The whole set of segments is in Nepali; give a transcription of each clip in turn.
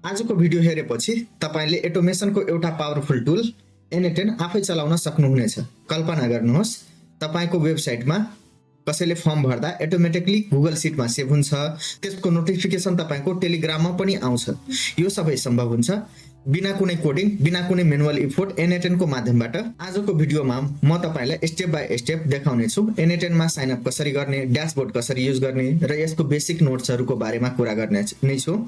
आजको भिडियो हेरेपछि तपाईले एटोमेसनको एउटा पावरफुल टुल N10 आफै चलाउन सक्नुहुनेछ। कल्पना गर्नुहोस् तपाईको वेबसाइटमा कसैले फर्म भर्दा अटोमेटिकली गुगल सिटमा सेभ हुन्छ, त्यसको नोटिफिकेसन तपाईको टेलिग्राममा पनि आउँछ। यो सबै सम्भव हुन्छ बिना कुनै कोडिङ, बिना कुनै म्यानुअल इफोर्ट N10 को माध्यमबाट। आजको भिडियोमा म तपाईलाई स्टेप बाइ स्टेप देखाउने छु N10 मा साइन अप कसरी गर्ने, ड्याशबोर्ड कसरी युज गर्ने र यसको बेसिक नोट्सहरुको बारेमा कुरा गर्ने नै छु।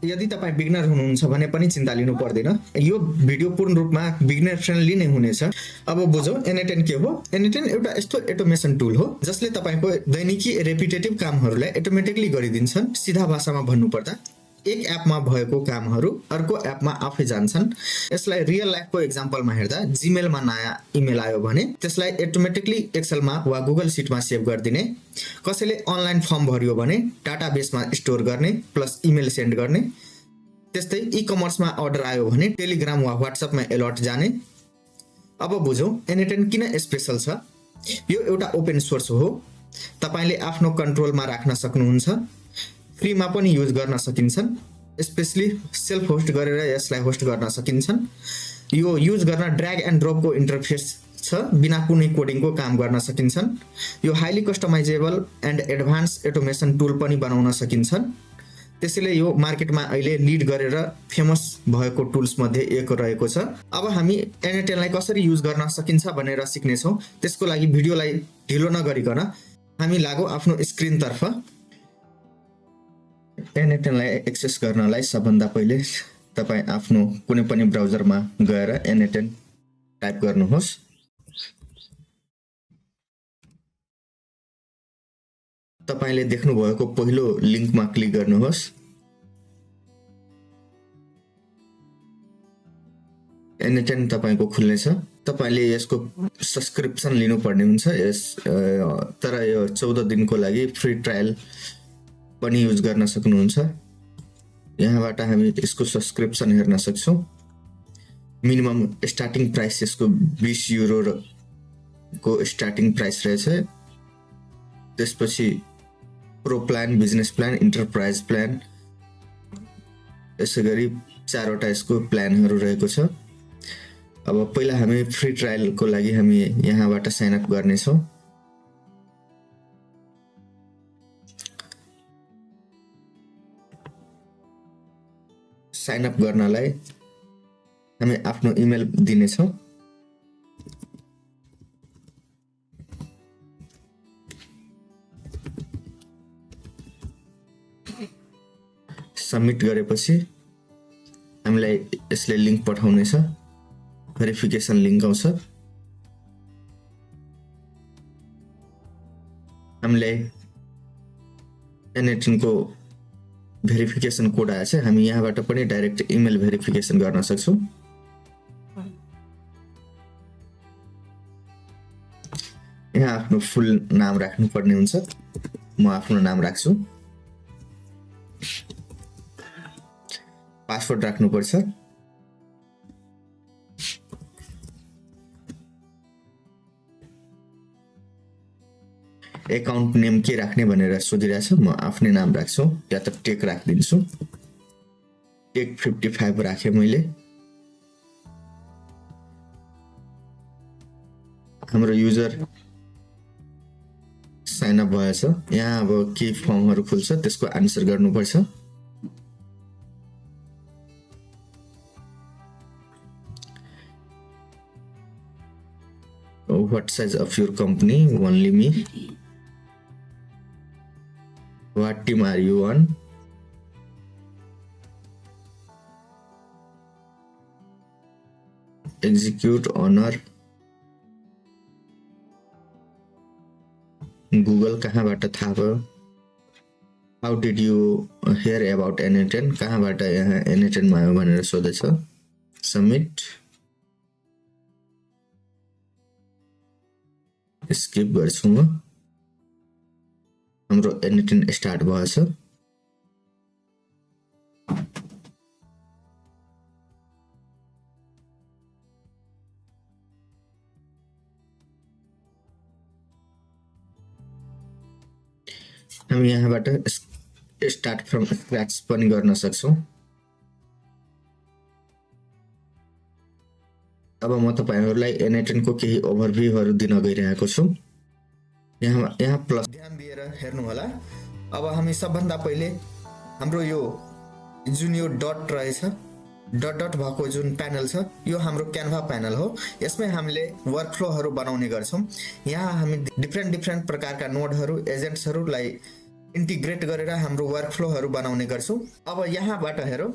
यदि तपाई बिगिनर हुनुहुन्छ भने पनि चिन्ता लिनु पर्दैन, यो भिडियो पूर्ण रूपमा बिगिनर फ्रेन्डली नै हुनेछ। अब बुझौं N10 के हो। N10 एउटा यस्तो एटोमेसन टुल हो जसले तपाईको दैनिकी रेपिटेटिभ कामहरुलाई अटोमेटिकली गरिदिन्छन्। सीधा भाषामा भन्नुपर्दा एक एपमा भएको कामहरु अर्को एपमा आफै जान्छन्। यसलाई रियल लाइफको एक्जाम्पलमा हेर्दा जीमेलमा नयाँ इमेल आयो भने त्यसलाई अटोमेटिकली एक्सेलमा वा गुगल सिटमा सेभ गरिदिने, कसैले अनलाइन फर्म भर्यो भने डाटाबेसमा स्टोर गर्ने प्लस इमेल सेन्ड गर्ने, त्यस्तै ई-कमर्समा अर्डर आयो भने टेलिग्राम वा व्हाट्सएपमा अलर्ट जाने। अब बुझौं N10 किन स्पेशल छ। यो एउटा ओपन सोर्स हो, तपाईले आफ्नो कन्ट्रोलमा राख्न सक्नुहुन्छ, फ्रीमा पनि युज गर्न सकिन्छन्, स्पेशली सेल्फ होस्ट गरेर यसलाई होस्ट गर्न सकिन्छन्। यो युज गर्न ड्र्याग एन्ड ड्रपको इन्टरफेस छ, बिना कुनै कोडिङको काम गर्न सकिन्छन्। यो highly customizable and advance automation tool पनि बनाउन सकिन्छन्। त्यसैले यो मार्केटमा अहिले लिड गरेर फेमस भएको टुल्स मध्ये एक रहेको छ। अब हामी N10 लाई कसरी युज गर्न सकिन्छ भनेर सिक्ने छौं। त्यसको लागि भिडियोलाई ढिलो नगरिकन हामी लागौ आफ्नो स्क्रिन तर्फ। N10 लाई एक्सेस गर्नलाई सबभन्दा पहिले तपाई आफ्नो कुनै पनि ब्राउजरमा गएर N10 टाइप गर्नुहोस्। तपाईले देख्नु भएको पहिलो लिंकमा क्लिक गर्नुहोस्। N10 तपाईको खुल्नेछ। तपाईले यसको सब्स्क्रिप्सन लिनु पर्ने हुन्छ। तर यो 14 दिनको लागि फ्री ट्रायल पनि युज गर्न सक्नुहुन्छ। यहाँबाट हामी यसको सब्स्क्रिप्सन हेर्न सक्छौं। मिनिमम स्टार्टिङ प्राइस यसको 20 युरो को स्टार्टिङ प्राइस रहेछ। त्यसपछि pro plan, business plan, enterprise plan, यसैगरी चारवटा यसको प्लानहरु रहेको छ। अब पहिला हामी फ्री ट्रायलको लागि हामी यहाँबाट साइन अप गर्ने छौं। साइन अप गर्नलाई हामी आफ्नो इमेल दिने छौं। सबमिट गरेपछि हामीलाई यसले लिंक पठाउने छ, भेरिफिकेसन लिंक आउँछ। हामीलाई N10 को भेरिफिकेसन कोड आएछ। हामी यहाँबाट पनि डाइरेक्ट इमेल भेरिफिकेसन गर्न सक्छौं। यहाँ आफ्नो फुल नाम राख्नु पर्ने हुन्छ। म आफ्नो नाम राख्छु। पासवर्ड राख्नु पर्छ। एकाउन्ट नेम के राख्ने भनेर सोधिरहेछ। म आफ्नै नाम राख्छु या त टेक राखिदिन्छु। टेक 55 राखे मैले। हाम्रो युजर साइन अप भएछ। यहाँ अब के फर्महरु खुल्छ त्यसको आन्सर गर्नुपर्छ। What size of your company? Only me. What team are you on? Execute honor. Google कहाँबाट थाहा भयो? How did you hear about N10? कहाँबाट यहाँ N10 मा आयो भनेर सोधेछ। Submit. स्किप गर्छु म। हाम्रो N10 स्टार्ट भएछ। हामी यहाँबाट स्टार्ट फ्रम स्क्रैच पनि गर्न सक्छौं। अब म तपाईहरुलाई N18 को केही ओभरभ्यूहरु दिन गइरहेको छु। यहाँ प्लस ध्यान दिएर हेर्नु होला। अब हामी सबभन्दा पहिले हाम्रो यो जुन यो डट रहेछ, डट भएको जुन प्यानल छ, यो हाम्रो क्यानभा प्यानल हो। यसमै हामीले वर्कफ्लोहरु बनाउने गर्छौं। यहाँ हामी डिफरेन्ट प्रकारका नोडहरु, एजेन्ट्सहरुलाई इन्टिग्रेट गरेर हाम्रो वर्कफ्लोहरु बनाउने गर्छौं। अब यहाँबाट हेरौं,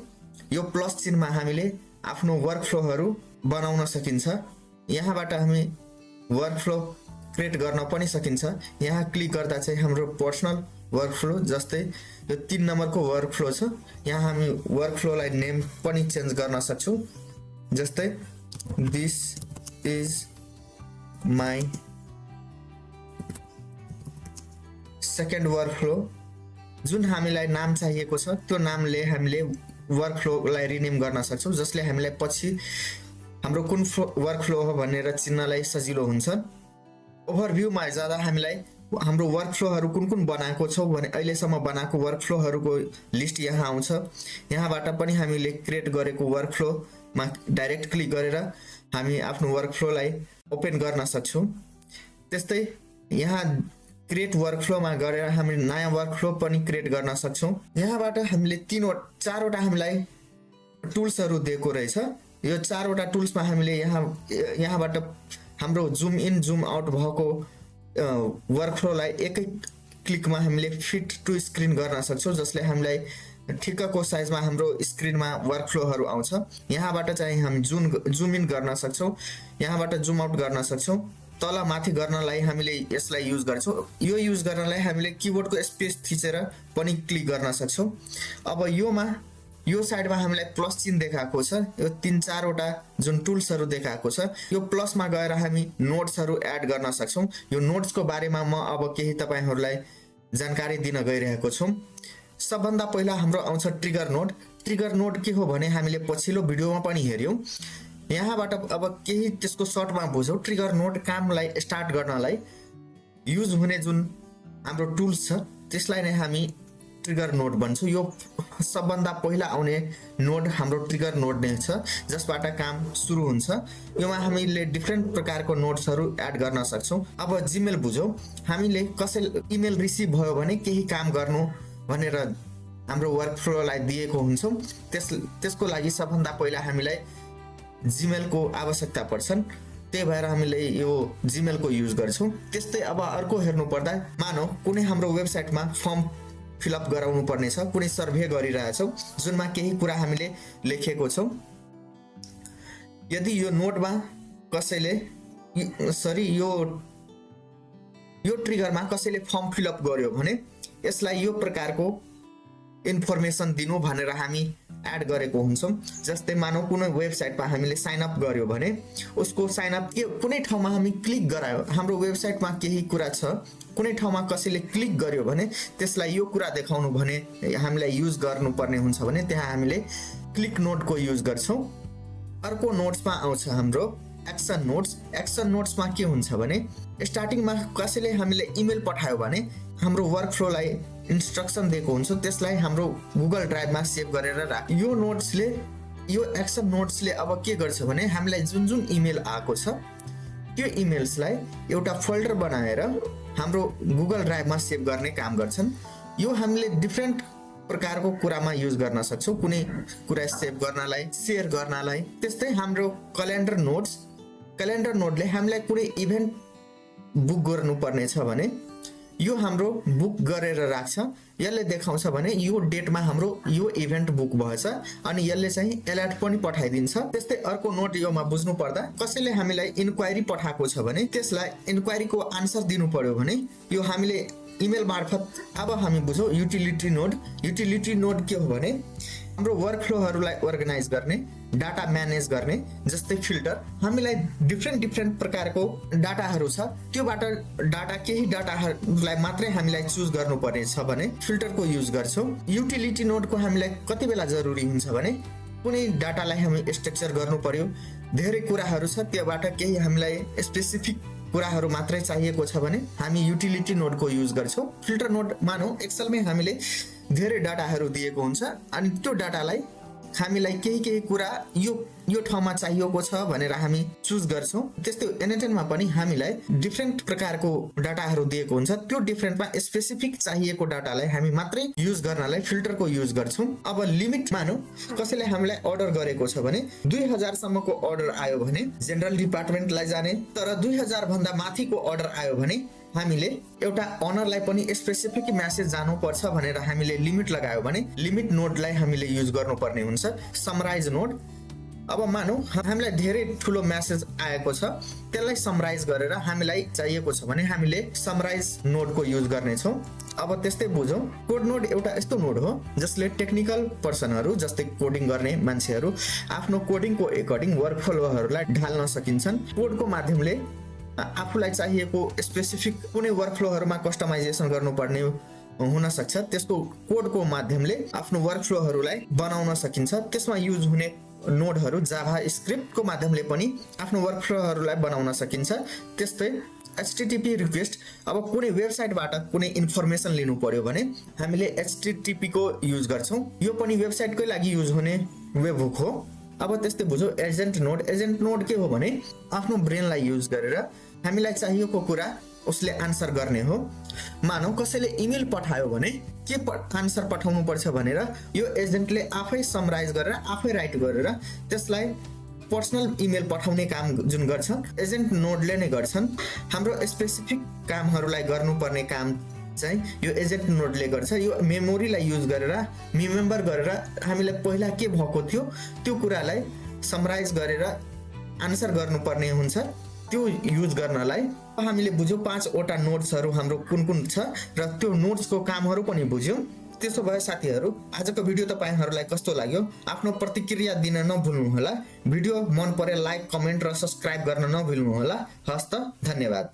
यो प्लस चिन्हमा हामीले आफ्नो वर्कफ्लोहरु बनाउन सकिन्छ। यहाँबाट हामी वर्कफ्लो क्रिएट गर्न पनि सकिन्छ। यहाँ क्लिक गर्दा चाहिँ हाम्रो पर्सनल वर्कफ्लो, जस्तै यो 3 नम्बरको वर्कफ्लो छ। यहाँ हामी वर्कफ्लोलाई नेम पनि चेन्ज गर्न सक्छौं, जस्तै this is my second workflow. जुन हामीलाई नाम चाहिएको छ त्यो नामले हामीले वर्कफ्लोलाई रिनेम गर्न सक्छौं, जसले हामीलाई पछि हाम्रो कुन वर्कफ्लो हो भनेर चिन्नलाई सजिलो हुन्छ। ओभरभ्यूमा जाँदा हामीलाई हाम्रो वर्कफ्लोहरु कुन बनाएको छौं भने अहिलेसम्म बनाएको वर्कफ्लोहरुको लिस्ट यहाँ आउँछ। यहाँबाट पनि हामीले क्रिएट गरेको वर्कफ्लोमा डाइरेक्ट क्लिक गरेर हामी आफ्नो वर्कफ्लोलाई ओपन गर्न सक्छौं। त्यस्तै यहाँ क्रिएट वर्कफ्लोमा गएर हामी नयाँ वर्कफ्लो पनि क्रिएट गर्न सक्छौं। यहाँबाट हामीले 4वटा हामीलाई टुल्सहरु दिएको रहेछ। यो 4वटा टुल्समा हामीले यहाँबाट हाम्रो जुम इन जुम आउट भएको वर्कफ्लोलाई एकै क्लिकमा हामीले फिट टु स्क्रिन गर्न सक्छौं, जसले हामीलाई ठिक्कको साइजमा हाम्रो स्क्रिनमा वर्कफ्लोहरु आउँछ। यहाँबाट चाहिँ हामी जुम इन गर्न सक्छौं, यहाँबाट जुम आउट गर्न सक्छौं। तल माथि गर्नलाई हामीले यसलाई युज गर्छौं। यो युज गर्नलाई हामीले किबोर्डको स्पेस थिचेर पनि क्लिक गर्न सक्छौं। अब यो साइडमा हामीलाई प्लस चिन्ह देखाएको छ। यो 3-4वटा जुन टुल्सहरु देखाएको छ, यो प्लसमा गएर हामी नोट्सहरु एड गर्न सक्छौं। यो नोट्सको बारेमा म अब केही तपाईहरुलाई जानकारी दिन गइरहेको छु। सबभन्दा पहिला हाम्रो आउँछ ट्रिगर नोड। ट्रिगर नोड के हो भने हामीले पछिल्लो भिडियोमा पनि हेर्यौं। यहाँबाट अब केही त्यसको सर्टमा बुझौं। ट्रिगर नोड कामलाई स्टार्ट गर्नलाई युज हुने जुन हाम्रो टुल्स छ त्यसलाई नै हामी ट्रिगर नोड भन्छौं। यो सबभन्दा पहिला आउने नोड हाम्रो ट्रिगर नोड नै छ, जसबाट काम सुरु हुन्छ। योमा हामीले डिफरेन्ट प्रकारको नोड्सहरु एड गर्न सक्छौं। अब जीमेल बुझौं। हामीले कसैले इमेल रिसिभ भयो भने केही काम गर्नु भनेर हाम्रो वर्कफ्लोलाई दिएको हुन्छौं। त्यसको लागि सबभन्दा पहिला हामीलाई जीमेलको आवश्यकता पर्छन्। त्यही भएर हामीले यो जीमेलको युज गर्छौं। त्यस्तै अब अर्को हेर्नु पर्दा मानौ कुनै हाम्रो वेबसाइटमा फर्म फिलअप गराउनु पर्ने छ, कुनै सर्भे गरिरहेछौं जुनमा केही कुरा हामीले लेखेको छौं। यदि यो नोडमा कसैले यो ट्रिगरमा कसैले फर्म फिलअप गर्यो भने यसलाई यो प्रकारको इन्फर्मेसन दिनु भनेर हामी एड गरेको हुन्छौं। जस्तै मानौ कुनै वेबसाइटमा हामीले साइन अप गर्यो भने उसको साइन अप कुनै ठाउँमा हामी क्लिक गरायो, हाम्रो वेबसाइटमा केही कुरा छ, कुनै ठाउँमा कसैले क्लिक गर्यो भने त्यसलाई यो कुरा देखाउनु भने हामीलाई युज गर्नुपर्ने हुन्छ भने त्यहाँ हामीले क्लिक नोडको युज गर्छौं। अर्को नोट्समा आउँछ हाम्रो एक्सन नोट्स। एक्सन नोट्समा के हुन्छ भने स्टार्टिङमा कसैले हामीले इमेल पठायो भने हाम्रो वर्कफ्लोलाई इन्स्ट्रक्सन दिएको हुन्छ, त्यसलाई हाम्रो गुगल ड्राइभमा सेभ गरेर यो एक्सन नोट्सले अब के गर्छ भने हामीलाई जुन इमेल आएको छ त्यो इमेल्सलाई एउटा फोल्डर बनाएर हाम्रो गुगल ड्राइभमा सेभ गर्ने काम गर्छन्। यो हामीले डिफरेन्ट प्रकारको कुरामा युज गर्न सक्छौं, कुनै कुरा सेभ गर्नलाई, शेयर गर्नलाई। त्यस्तै हाम्रो क्यालेन्डर नोडले हामीलाई कुनै इभेन्ट बुक गर्नुपर्ने छ भने यो हाम्रो बुक गरेर राख्छ। यसले देखाउँछ भने यो डेटमा हाम्रो यो इभेन्ट बुक भएछ अनि यसले चाहिँ अलर्ट पनि पठाइदिन्छ। त्यस्तै अर्को नोट योमा बुझ्नु पर्दा कसैले हामीलाई इन्क्वायरी पठाएको छ भने त्यसलाई इन्क्वायरीको आन्सर दिनु पर्यो भने यो हामीले इमेल मार्फत। अब हामी बुझौं युटिलिटी नोड। युटिलिटी नोड के हो भने हाम्रो वर्कफ्लोहरुलाई अर्गनाइज गर्ने, डाटा म्यानेज गर्ने, जस्तै फिल्टर। हामीलाई डिफरेन्ट प्रकारको डाटाहरु छ, त्योबाट केही डाटाहरुलाई मात्रै हामीलाई चुज गर्नुपर्ने छ भने फिल्टरको युज गर्छौं। युटिलिटी नोडको हामीलाई कति बेला जरुरी हुन्छ भने कुनै डाटालाई हामी स्ट्रक्चर गर्नु पर्यो, धेरै कुराहरु छ, त्योबाट केही हामीलाई स्पेसिफिक कुराहरु मात्रै चाहिएको छ भने हामी युटिलिटी नोडको युज गर्छौं। फिल्टर नोड मानौ एक्सेलमै हामीले धेरै डाटाहरु दिएको हुन्छ अनि त्यो डाटालाई हामीलाई केही कुरा यो ठाउँमा चाहिएको छ भनेर हामी चुज गर्छौं। त्यस्तै एनएटेनमा पनि हामीलाई डिफरेन्ट प्रकारको डाटाहरू दिएको हुन्छ। त्यो डिफरेन्टमा स्पेसिफिक चाहिएको डाटालाई हामी मात्रै युज गर्नलाई फिल्टरको युज गर्छौं। अब लिमिट मानौ कसैले हामीलाई अर्डर गरेको छ भने 2000 सम्मको अर्डर आयो भने जेनरल डिपार्टमेन्टलाई जाने, तर 2000 भन्दा माथिको अर्डर आयो भने हामीले एउटा अनरलाई पनि स्पेसिफिक मेसेज जानुपर्छ भनेर हामीले लिमिट लगायो भने लिमिट नोडलाई हामीले युज गर्नुपर्ने हुन्छ। समराइज नोड, अब मानौ हामीलाई धेरै ठुलो मेसेज आएको छ, त्यसलाई समराइज गरेर हामीलाई चाहिएको छ भने हामीले समराइज नोडको युज गर्नेछौँ। अब त्यस्तै बुझौँ, कोड नोड एउटा यस्तो नोड हो जसले टेक्निकल पर्सनहरू जस्तै कोडिङ गर्ने मान्छेहरू आफ्नो कोडिङको अकर्डिङ वर्कफ्लोहरूलाई ढाल्न सकिन्छन्। कोडको माध्यमले आफूलाई चाहिएको स्पेसिफिक कुनै वर्कफ्लोहरूमा कस्टमाइजेसन गर्नुपर्ने हुन सक्छ, त्यसको कोडको माध्यमले आफ्नो वर्कफ्लोहरूलाई बनाउन सकिन्छ। त्यसमा युज हुने नोडहरू जाभा स्क्रिप्टको माध्यमले पनि आफ्नो वर्कफ्लोहरूलाई बनाउन सकिन्छ। त्यस्तै HTTP रिक्वेस्ट, अब कुनै वेबसाइटबाट कुनै इन्फर्मेसन लिनु पर्यो भने हामीले HTTP को युज गर्छौं। यो पनि वेबसाइटकै लागि युज हुने वेबहुक हो। अब त्यस्तै बुझौँ एजेन्ट नोड। एजेन्ट नोड के हो भने आफ्नो ब्रेनलाई युज गरेर हामीलाई चाहिएको कुरा उसले आन्सर गर्ने हो। मानौ कसैले इमेल पठायो भने के आन्सर पठाउनु पर्छ भनेर यो एजेन्टले आफै समराइज गरेर आफै राइट गरेर त्यसलाई पर्सनल इमेल पठाउने काम जुन गर्छ एजेन्ट नोडले नै गर्छन्। हाम्रो स्पेसिफिक कामहरूलाई गर्नुपर्ने काम चाहिँ यो एजेन्ट नोडले गर्छ। यो मेमोरीलाई युज गरेर रिमेम्बर गरेर हामीलाई पहिला के भएको थियो त्यो कुरालाई समराइज गरेर आन्सर गर्नुपर्ने हुन्छ। त्यो युज गर्नलाई हामीले बुझ्यौँ 5 वटा नोड्सहरू हाम्रो कुन कुन छ र त्यो नोड्सको कामहरू पनि बुझ्यौँ। त्यसो भए साथीहरू, आजको भिडियो तपाईहरुलाई कस्तो लाग्यो आफ्नो प्रतिक्रिया दिन नभुल्नु होला। भिडियो मन परे लाइक, कमेन्ट र सब्स्क्राइब गर्न नभुल्नु होला। हस्त, धन्यवाद।